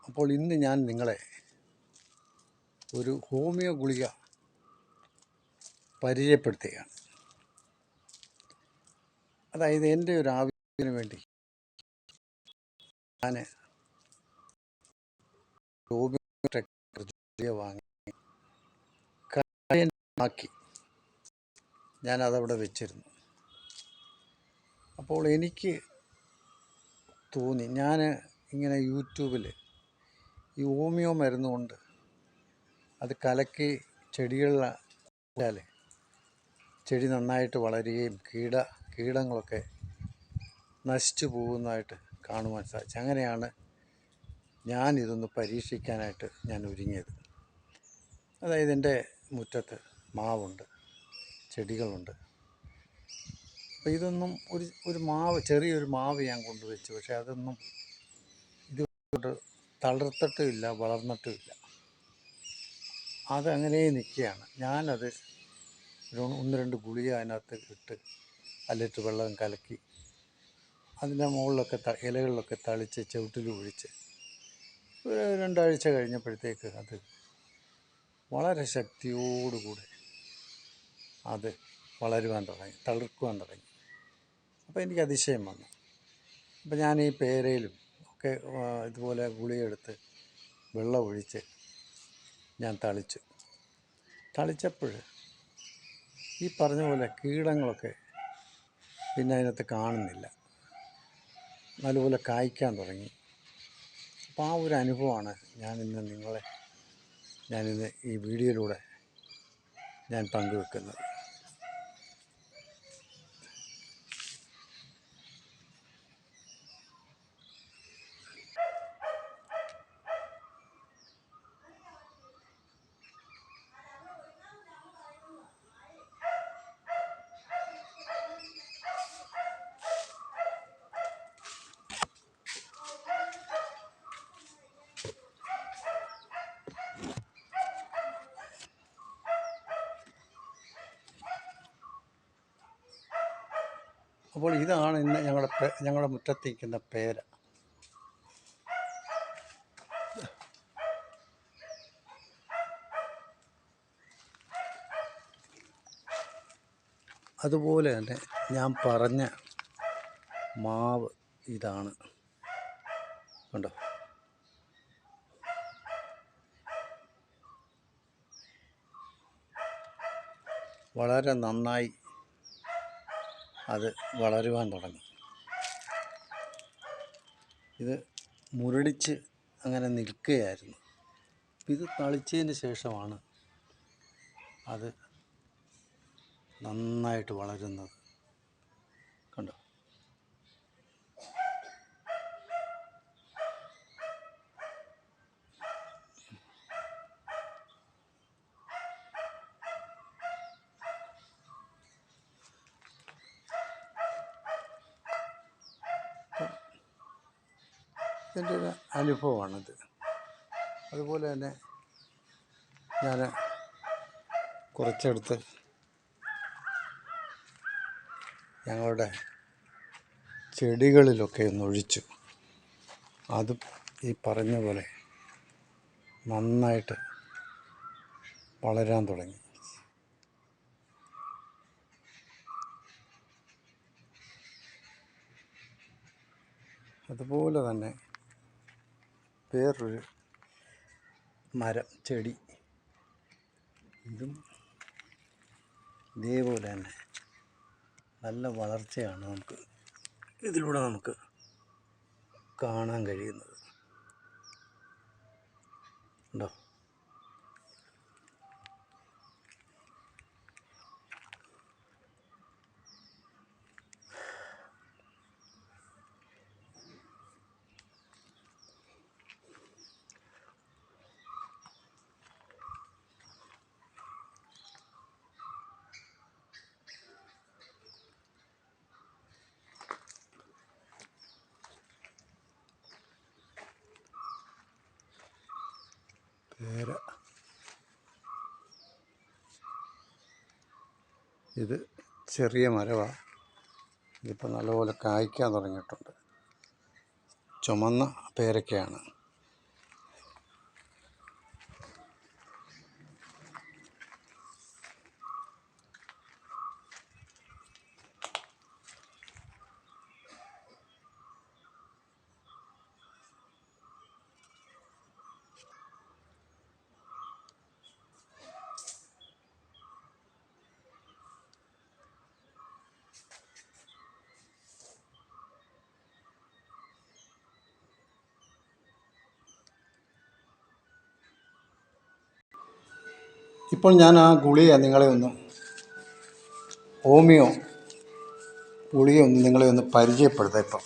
അപ്പോൾ ഇന്ന് ഞാൻ നിങ്ങളെ ഒരു ഹോമിയോ ഗുളിക പരിചയപ്പെടുത്തുകയാണ്. അതായത് എൻ്റെ ഒരു ആവശ്യത്തിന് വേണ്ടി ഞാൻ ഹോമിയോ ഗുളിക വാങ്ങി ആക്കി ഞാനതവിടെ വെച്ചിരുന്നു. അപ്പോൾ എനിക്ക് തോന്നി, ഞാൻ ഇങ്ങനെ യൂട്യൂബിൽ ഈ ഹോമിയോ മരുന്നുകൊണ്ട് അത് കലക്കി ചെടികളിൽ ചെടി നന്നായിട്ട് വളരുകയും കീടങ്ങളൊക്കെ നശിച്ചു പോകുന്നതായിട്ട് കാണുവാൻ സാധിച്ചു. അങ്ങനെയാണ് ഞാനിതൊന്ന് പരീക്ഷിക്കാനായിട്ട് ഞാൻ ഒരുങ്ങിയത്. അതായത് എൻ്റെ മുറ്റത്ത് മാവുണ്ട്, ചെടികളുണ്ട്. അപ്പോൾ ഇതൊന്നും ഒരു മാവ്, ചെറിയൊരു മാവ് ഞാൻ കൊണ്ടുവച്ചു. പക്ഷേ അതൊന്നും ഇതുകൊണ്ട് തളിർത്തിട്ടുമില്ല, വളർന്നിട്ടുമില്ല. അതങ്ങനെ നിൽക്കുകയാണ്. ഞാനത് ഒന്ന് രണ്ട് ഗുളിക അതിനകത്ത് ഇട്ട് അല്ലിട്ട് വെള്ളം കലക്കി അതിൻ്റെ മുകളിലൊക്കെ ഇലകളിലൊക്കെ തളിച്ച് ചവിട്ടിൽ ഒഴിച്ച് ഒരു 2 ആഴ്ച കഴിഞ്ഞപ്പോഴത്തേക്ക് അത് വളരെ ശക്തിയോടുകൂടി അത് വളരുവാൻ തുടങ്ങി, തളിർക്കുവാൻ തുടങ്ങി. അപ്പോൾ എനിക്ക് അതിശയം വന്നു. അപ്പോൾ ഞാൻ ഈ പേരയിലും ഒക്കെ ഇതുപോലെ ഗുളികയെടുത്ത് വെള്ളം ഒഴിച്ച് ഞാൻ തളിച്ചപ്പോൾ ഈ പറഞ്ഞ പോലെ കീടങ്ങളൊക്കെ പിന്നെ അതിനകത്ത് കാണുന്നില്ല, നല്ലപോലെ കായ്ക്കാൻ തുടങ്ങി. അപ്പോൾ ആ ഒരു അനുഭവമാണ് ഞാനിന്ന് ഈ വീഡിയോയിലൂടെ ഞാൻ പങ്കുവെക്കുന്നത്. അപ്പോൾ ഇതാണ് ഇന്ന് ഞങ്ങളുടെ മുറ്റത്തിരിക്കുന്ന പേര. അതുപോലെ തന്നെ ഞാൻ പറഞ്ഞ മാവ് ഇതാണ്, കണ്ടോ? വളരെ നന്നായി അത് വളരുവാൻ തുടങ്ങി. ഇത് മുരടിച്ച് അങ്ങനെ നിൽക്കുകയായിരുന്നു. ഇത് തളിച്ചതിന് ശേഷമാണ് അത് നന്നായിട്ട് വളരുന്നത്, കണ്ടോ? എൻ്റെ ഒരു അനുഭവമാണിത്. അതുപോലെ തന്നെ ഞാൻ കുറച്ചെടുത്ത് ഞങ്ങളുടെ ചെടികളിലൊക്കെ ഒന്ന് ഒഴിച്ചു. അതും ഈ പറഞ്ഞ പോലെ നന്നായിട്ട് വളരാൻ തുടങ്ങി. അതുപോലെ തന്നെ വേറൊരു ചെടി, ഇതും ഇതേപോലെ തന്നെ നല്ല വളർച്ചയാണ് ഇതിലൂടെ നമുക്ക് കാണാൻ കഴിയുന്നത്, ഉണ്ടോ? പേര ഇത് ചെറിയ മരമാണ്. ഇതിപ്പോൾ നല്ലപോലെ കായ്ക്കാൻ തുടങ്ങിയിട്ടുണ്ട്. ചുമന്ന പേരയ്ക്കയാണ്. ഇപ്പോൾ ഞാൻ ആ ഗുളിക നിങ്ങളെ ഒന്ന് ഹോമിയോ ഗുളിക നിങ്ങളെ ഒന്ന് പരിചയപ്പെടുത്താം. ഇപ്പം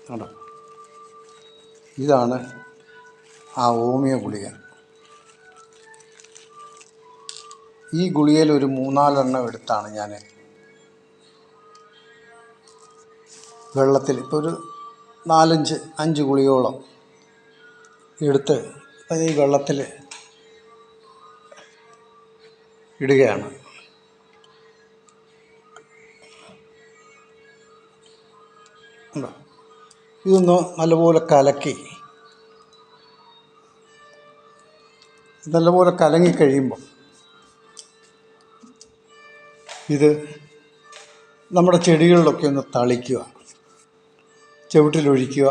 കണ്ടോ, ഇതാണ് ആ ഹോമിയോ ഗുളിക. ഈ ഗുളികയിൽ ഒരു 3-4 എടുത്താണ് ഞാൻ വെള്ളത്തിൽ, ഇപ്പോൾ ഒരു 4-5 ഗുളികയോളം എടുത്ത് ഈ വെള്ളത്തിൽ ഇടുകയാണ്. ഇതൊന്ന് നല്ലപോലെ കലങ്ങിക്കഴിയുമ്പോൾ ഇത് നമ്മുടെ ചെടികളിലൊക്കെ ഒന്ന് തളിക്കുക, ചുവട്ടിലൊഴിക്കുക,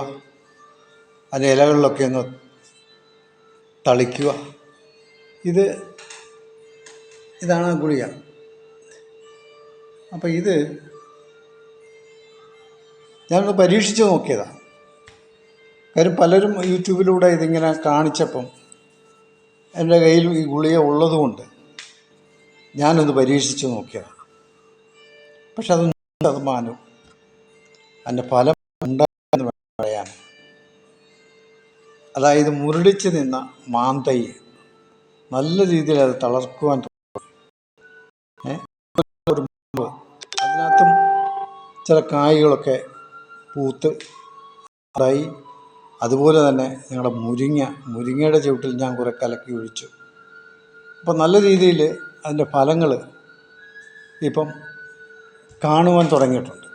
അതിൻ്റെ ഇലകളിലൊക്കെ ഒന്ന് തളിക്കുക. ഇതാണ് ഗുളിക. അപ്പോൾ ഇത് ഞാനൊന്ന് പരീക്ഷിച്ച് നോക്കിയതാണ്. കാര്യം പലരും യൂട്യൂബിലൂടെ ഇതിങ്ങനെ കാണിച്ചപ്പം എൻ്റെ കയ്യിൽ ഈ ഗുളിക ഉള്ളതുകൊണ്ട് ഞാനൊന്ന് പരീക്ഷിച്ച് നോക്കിയതാണ്. പക്ഷെ അത് 100% അതിൻ്റെ ഫലം ഉണ്ടായെന്ന് പറയാൻ. അതായത് മുരടിച്ച് നിന്ന മാന്തൈ നല്ല രീതിയിൽ അത് തളർക്കുവാൻ അതിനകത്തും ചില കായ്കളൊക്കെ പൂത്ത് ആയി. അതുപോലെ തന്നെ ഞങ്ങളുടെ മുരിങ്ങയുടെ ചുവട്ടിൽ ഞാൻ കുറേ കലക്കി ഒഴിച്ചു. അപ്പം നല്ല രീതിയിൽ അതിൻ്റെ ഫലങ്ങൾ ഇപ്പം കാണുവാൻ തുടങ്ങിയിട്ടുണ്ട്.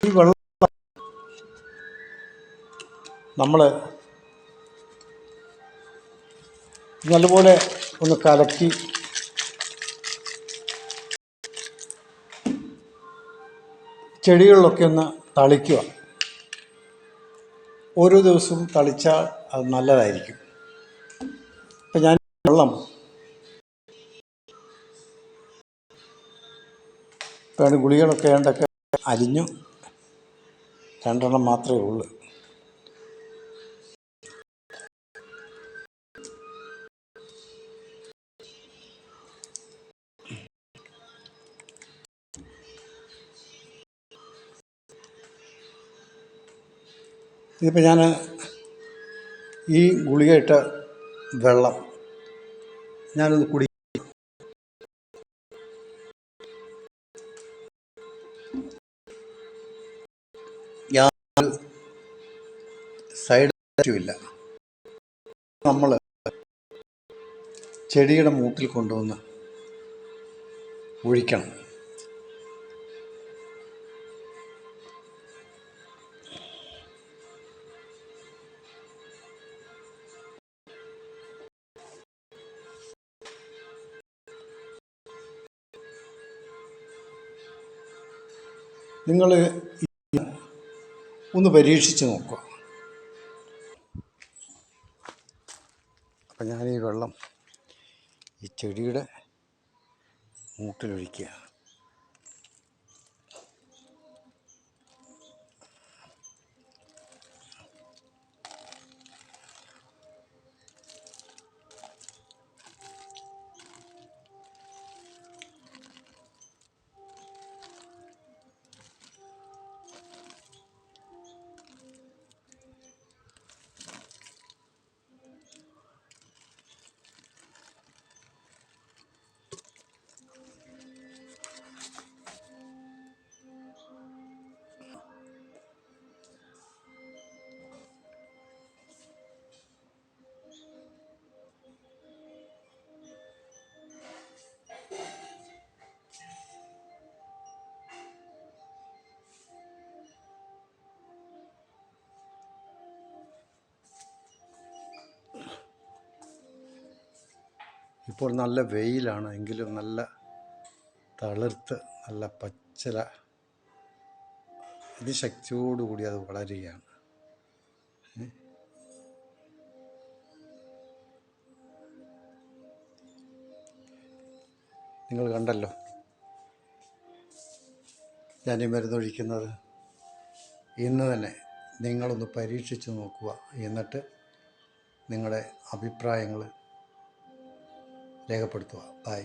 ഈ വെള്ളം നമ്മൾ നല്ലപോലെ ഒന്ന് കലക്കി ചെടികളിലൊക്കെ ഒന്ന് തളിക്കുക. ഓരോ ദിവസവും തളിച്ചാൽ അത് നല്ലതായിരിക്കും. ഇപ്പം ഞാൻ വെള്ളം ഗുളികളൊക്കെ ഏണ്ടൊക്കെ അരിഞ്ഞു, 2 മാത്രമേ ഉള്ളൂ. ഇതിപ്പോൾ ഞാൻ ഈ ഗുളികയിട്ട വെള്ളം ഞാനൊന്ന് യാതൊരു സൈഡ് എഫക്റ്റുമില്ല. നമ്മൾ ചെടിയുടെ മൂട്ടിൽ കൊണ്ടുവന്ന് ഒഴിക്കണം. നിങ്ങൾ ഒന്ന് പരീക്ഷിച്ച് നോക്കുക. അപ്പം ഞാൻ ഈ വെള്ളം ഈ ചെടിയുടെ മൂട്ടിലൊഴിക്കുക. ഇപ്പോൾ നല്ല വെയിലാണ്, എങ്കിലും നല്ല തളിർത്ത് നല്ല പച്ചില അതിശക്തിയോടുകൂടി അത് വളരുകയാണ്. നിങ്ങൾ കണ്ടല്ലോ ഞാൻ ഈ മരുന്നൊഴിക്കുന്നത്. ഇന്ന് തന്നെ നിങ്ങളൊന്ന് പരീക്ഷിച്ച് നോക്കുക. എന്നിട്ട് നിങ്ങളുടെ അഭിപ്രായങ്ങൾ രേഖപ്പെടുത്തുക. ബൈ.